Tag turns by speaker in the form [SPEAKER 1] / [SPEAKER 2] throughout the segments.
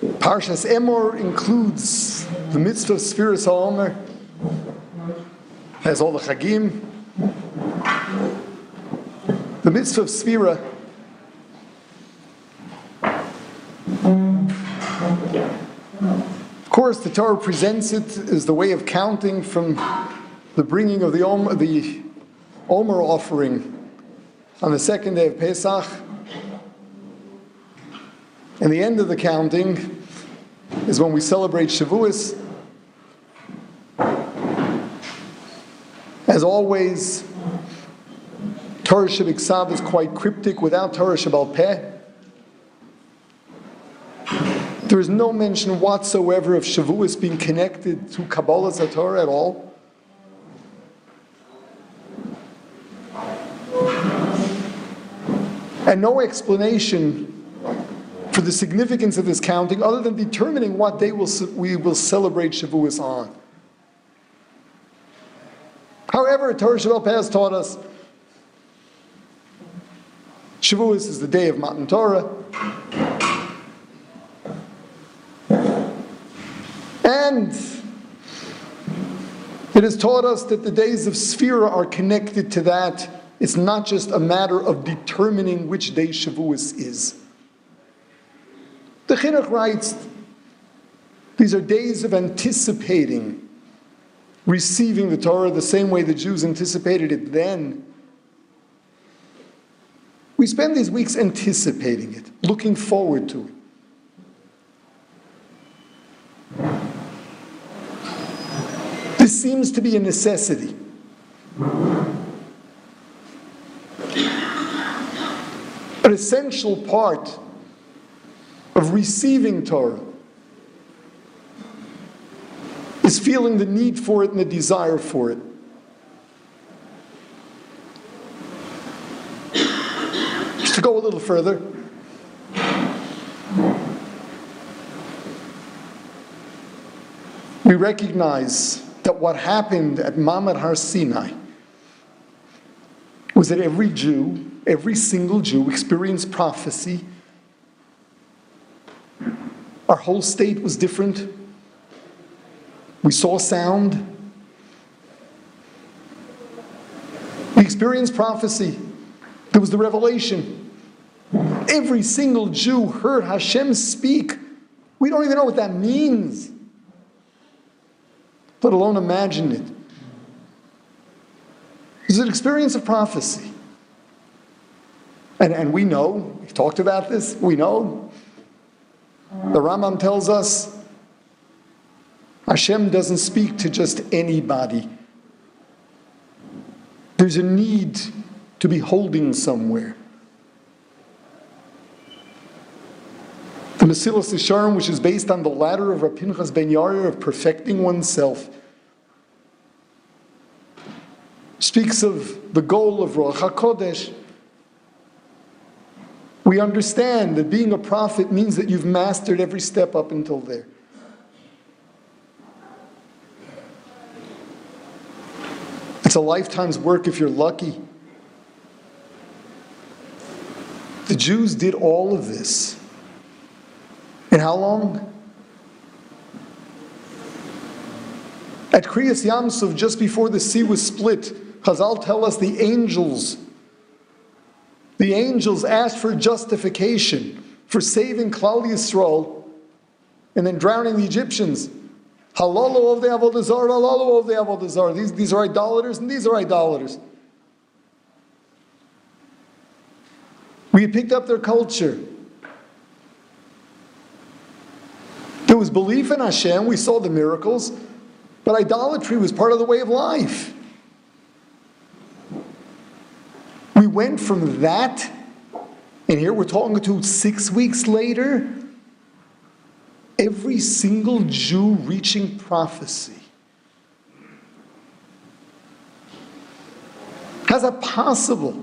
[SPEAKER 1] Parshat Emor includes the mitzvah of Sfiras HaOmer, has all the Chagim. The mitzvah of Sfira of course, the Torah presents it as the way of counting from the bringing of the Omer offering on the second day of Pesach. And the end of the counting is when we celebrate Shavuos. As always, Torah Shebiksav is quite cryptic without Torah Shebal Peh. There is no mention whatsoever of Shavuos being connected to Kabbalah HaTorah at all. And no explanation for the significance of this counting other than determining what day we will celebrate Shavuos on. However, Torah Shebal Peh has taught us Shavuos is the day of Matan Torah. And it has taught us that the days of Sfira are connected to that. It's not just a matter of determining which day Shavuos is. The Chinuch writes, these are days of anticipating receiving the Torah the same way the Jews anticipated it then. We spend these weeks anticipating it, looking forward to it. This seems to be a necessity. An essential part of receiving Torah is feeling the need for it and the desire for it. Just to go a little further, we recognize that what happened at Mamad Har Sinai was that every Jew, every single Jew experienced prophecy. Our whole state was different. We saw sound. We experienced prophecy. There was the revelation. Every single Jew heard Hashem speak. We don't even know what that means, let alone imagine it. It's an experience of prophecy. And we know, we've talked about this, we know. The Rambam tells us Hashem doesn't speak to just anybody. There's a need to be holding somewhere. The Mesilas Yesharim, which is based on the ladder of Rav Pinchas ben Yair of perfecting oneself, speaks of the goal of Ruach HaKodesh. We understand that being a prophet means that you've mastered every step up until there. It's a lifetime's work if you're lucky. The Jews did all of this. In how long? At Kriyas Yamsuf, just before the sea was split, Chazal tell us the angels asked for justification for saving Klal Yisrael and then drowning the Egyptians. Halalu of the Avodah Zarah, halalu of the Avodah Zarah. These are idolaters and these are idolaters. We had picked up their culture. There was belief in Hashem, we saw the miracles, but idolatry was part of the way of life. We went from that, and here we're talking to 6 weeks later, every single Jew reaching prophecy. How's that possible?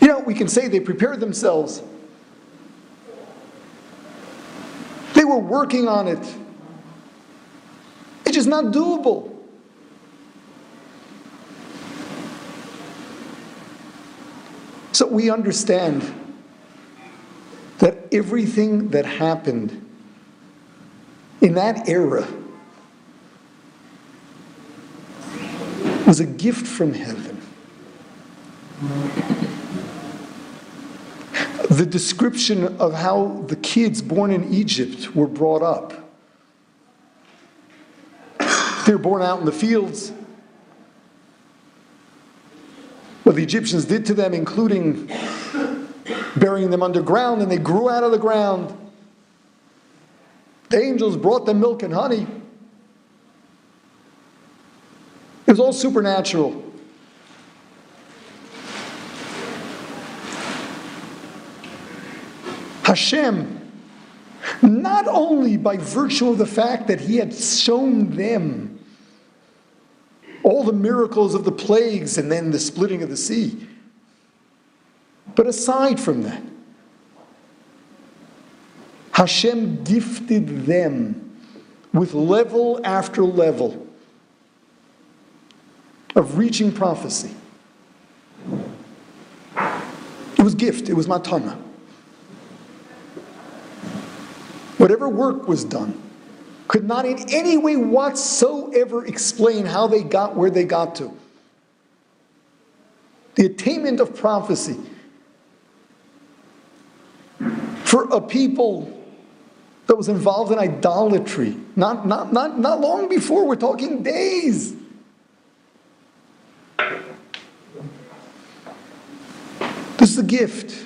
[SPEAKER 1] You know, we can say they prepared themselves. They were working on it. It's just not doable. So we understand that everything that happened in that era was a gift from heaven. The description of how the kids born in Egypt were brought up. They were born out in the fields. What the Egyptians did to them, including burying them underground, and they grew out of the ground. The angels brought them milk and honey. It was all supernatural. Hashem, not only by virtue of the fact that He had shown them all the miracles of the plagues and then the splitting of the sea, but aside from that, Hashem gifted them with level after level of reaching prophecy. It was gift, it was matana. Whatever work was done could not in any way whatsoever explain how they got where they got to. The attainment of prophecy for a people that was involved in idolatry, not long before, we're talking days. This is a gift.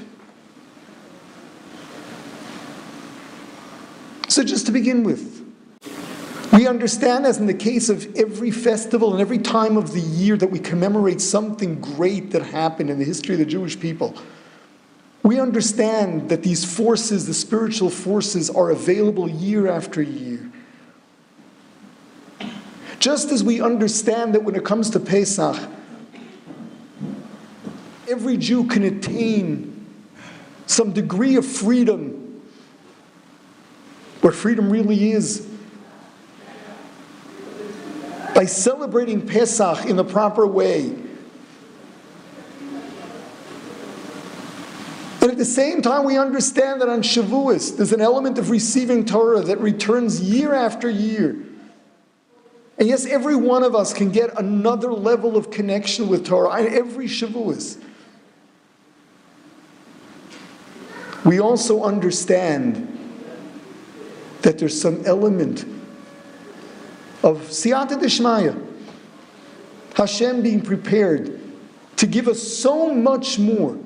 [SPEAKER 1] So just to begin with, we understand, as in the case of every festival and every time of the year that we commemorate something great that happened in the history of the Jewish people, we understand that these forces, the spiritual forces, are available year after year. Just as we understand that when it comes to Pesach, every Jew can attain some degree of freedom, what freedom really is, by celebrating Pesach in the proper way. And at the same time, we understand that on Shavuos, there's an element of receiving Torah that returns year after year. And yes, every one of us can get another level of connection with Torah on every Shavuos. We also understand that there's some element of siyata d'shmaya, Hashem being prepared to give us so much more.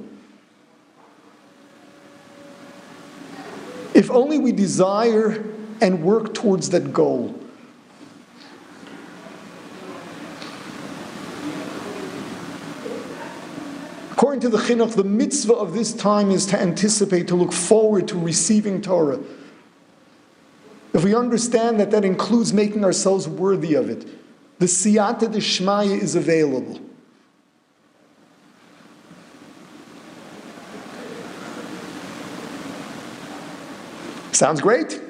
[SPEAKER 1] If only we desire and work towards that goal. According to the chinuch, the mitzvah of this time is to anticipate, to look forward to receiving Torah. If we understand that that includes making ourselves worthy of it, the siyata d'shmaya is available. Sounds great.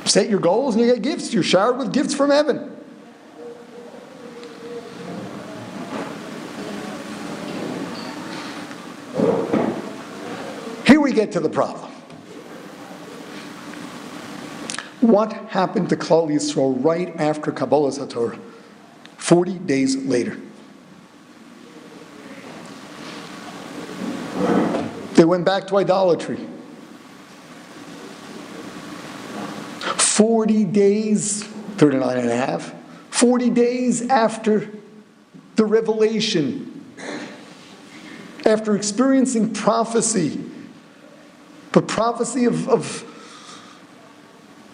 [SPEAKER 1] Set your goals and you get gifts. You're showered with gifts from heaven. Here we get to the problem. What happened to Klal Yisrael right after Kabbalas HaTorah? 40 days later. They went back to idolatry. 40 days, 39 and a half, 40 days after the revelation, after experiencing prophecy, but prophecy of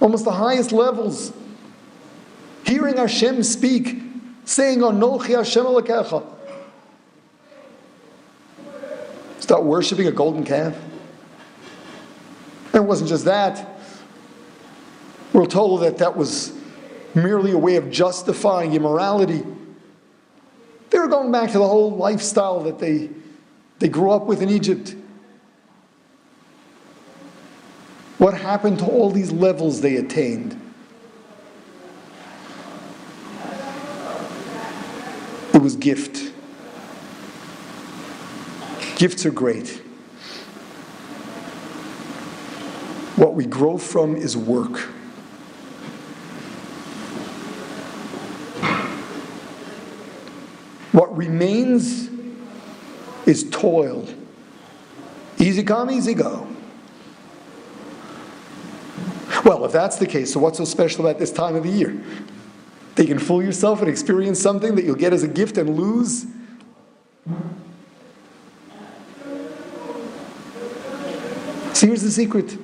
[SPEAKER 1] almost the highest levels, hearing Hashem speak, saying, Anochi Hashem Elokecha. Start worshiping a golden calf. And it wasn't just that. We're told that that was merely a way of justifying immorality. They were going back to the whole lifestyle that they grew up with in Egypt. What happened to all these levels they attained? It was gift. Gifts are great. What we grow from is work. What remains is toil. Easy come, easy go. Well, if that's the case, so what's so special about this time of the year? That you can fool yourself and experience something that you'll get as a gift and lose? So here's the secret.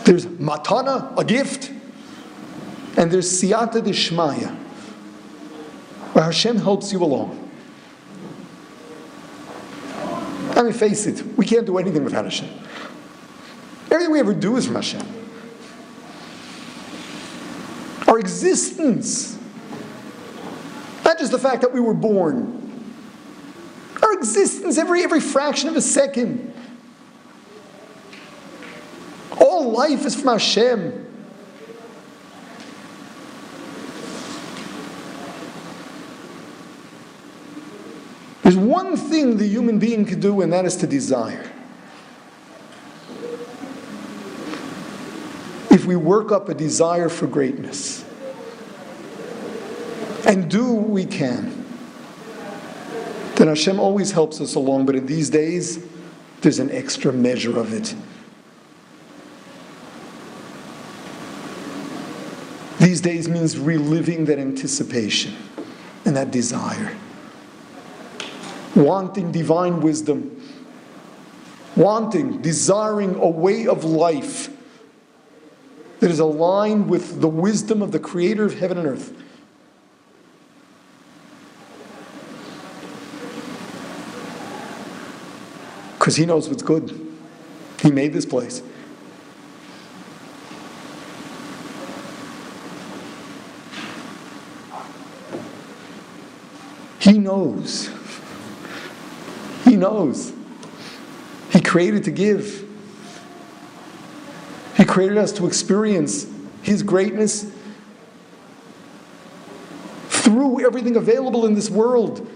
[SPEAKER 1] There's matana, a gift, and there's siyata d'shmaya, where Hashem helps you along. I mean, face it, we can't do anything without Hashem. Everything we ever do is from Hashem. Our existence, not just the fact that we were born, our existence, every fraction of a second, all life is from Hashem. There's one thing the human being can do, and that is to desire. If we work up a desire for greatness and do what we can, then Hashem always helps us along, but in these days, there's an extra measure of it. These days means reliving that anticipation and that desire. Wanting divine wisdom, desiring a way of life that is aligned with the wisdom of the Creator of heaven and earth. Because He knows what's good. He made this place. He knows. He knows. He created to give. He created us to experience His greatness through everything available in this world.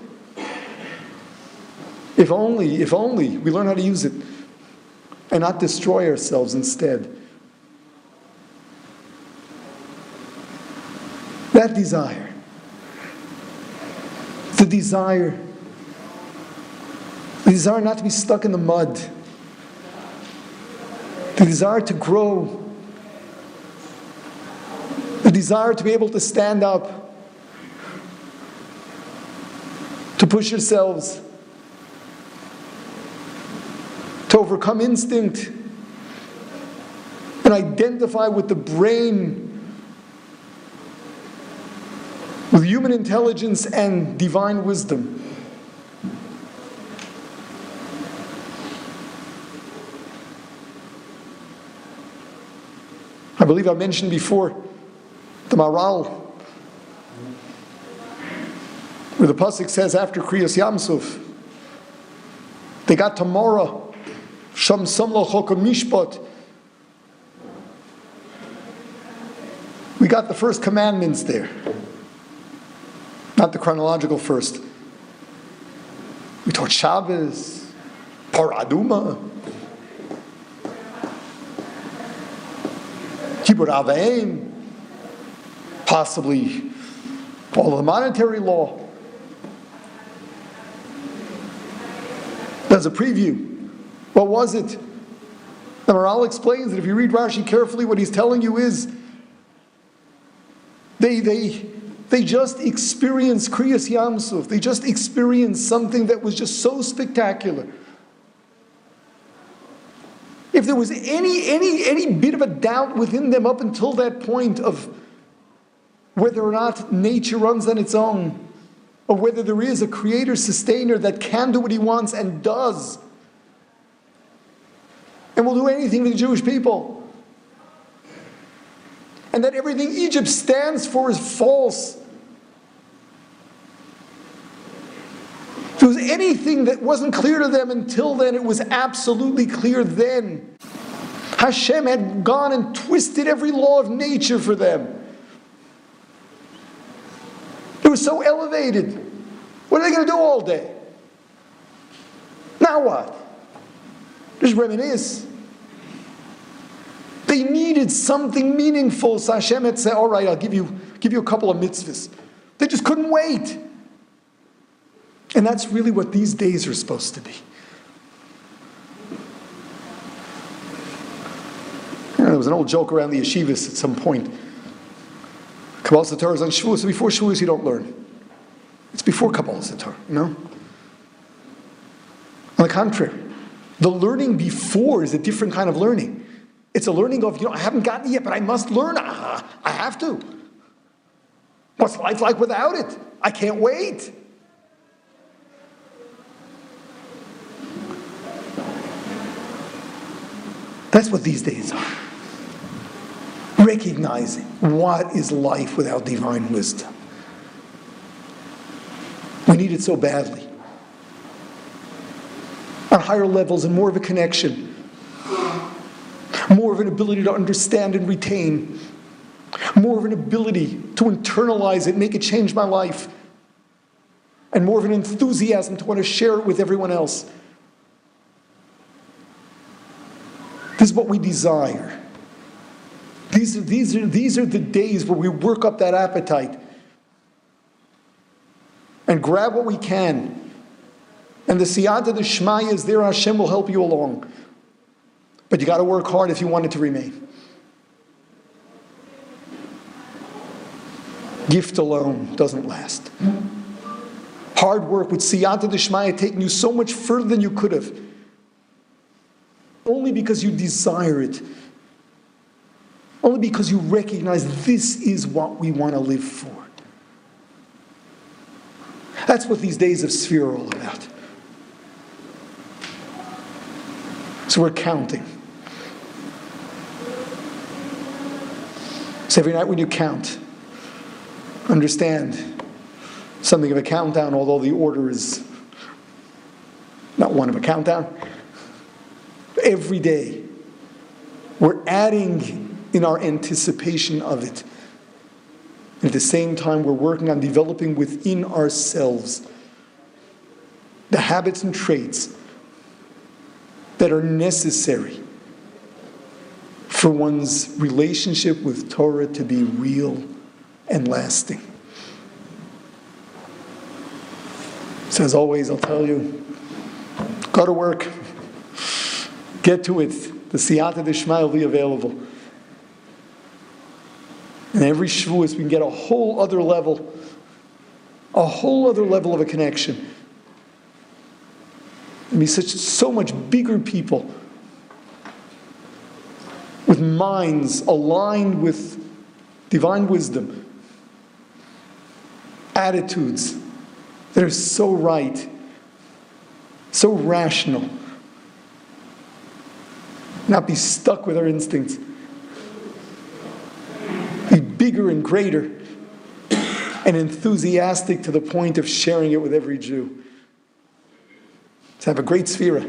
[SPEAKER 1] If only we learn how to use it and not destroy ourselves instead. That desire, the desire not to be stuck in the mud, the desire to grow, the desire to be able to stand up, to push yourselves, to overcome instinct and identify with the brain, with human intelligence and divine wisdom. I believe I mentioned before the Maral, where the pasuk says after Kriyas Yamsuf, they got to Morah, Sham Samlo Chokom Mishpat. We got the first commandments there. Not the chronological first. We taught Shabbos, Paraduma, Kibbur Aveim, possibly all of the monetary law. As a preview, what was it? The Maral explains that if you read Rashi carefully, what he's telling you is they just experienced Kriyas Yamsuf. They just experienced something that was just so spectacular. If there was any bit of a doubt within them up until that point of whether or not nature runs on its own, or whether there is a creator, sustainer that can do what he wants and does, and will do anything for the Jewish people, and that everything Egypt stands for is false. If there was anything that wasn't clear to them until then, it was absolutely clear then. Hashem had gone and twisted every law of nature for them. There were so elevated. What are they going to do all day? Now what? Just reminisce. They needed something meaningful, so Hashem had said, all right, I'll give you a couple of mitzvahs. They just couldn't wait. And that's really what these days are supposed to be. There was an old joke around the yeshivas at some point. Kabbalas HaTorah is on Shavuos, so before Shavuos you don't learn. It's before Kabbalas HaTorah, you know? On the contrary, the learning before is a different kind of learning. It's a learning of, I haven't gotten it yet, but I must learn. I have to. What's life like without it? I can't wait. That's what these days are. Recognizing what is life without divine wisdom. We need it so badly. On higher levels and more of a connection. More of an ability to understand and retain. More of an ability to internalize it, make it change my life. And more of an enthusiasm to want to share it with everyone else. This is what we desire. These are the days where we work up that appetite and grab what we can. And the siyata d'shmaya is there, Hashem will help you along. But you got to work hard if you want it to remain. Gift alone doesn't last. Hard work with siyata d'shmaya taking you so much further than you could have. Only because you desire it. Only because you recognize this is what we want to live for. That's what these days of Sphere are all about. So we're counting. So every night when you count, understand something of a countdown, although the order is not one of a countdown. Every day, we're adding in our anticipation of it. At the same time, we're working on developing within ourselves the habits and traits that are necessary for one's relationship with Torah to be real and lasting. So as always, I'll tell you, go to work, get to it. The siyata d'shmaya will be available. And every Shavuos we can get a whole other level of a connection. And be so much bigger people with minds aligned with divine wisdom, attitudes that are so right, so rational, not be stuck with our instincts. Be bigger and greater and enthusiastic to the point of sharing it with every Jew. Let's have a great Sefira.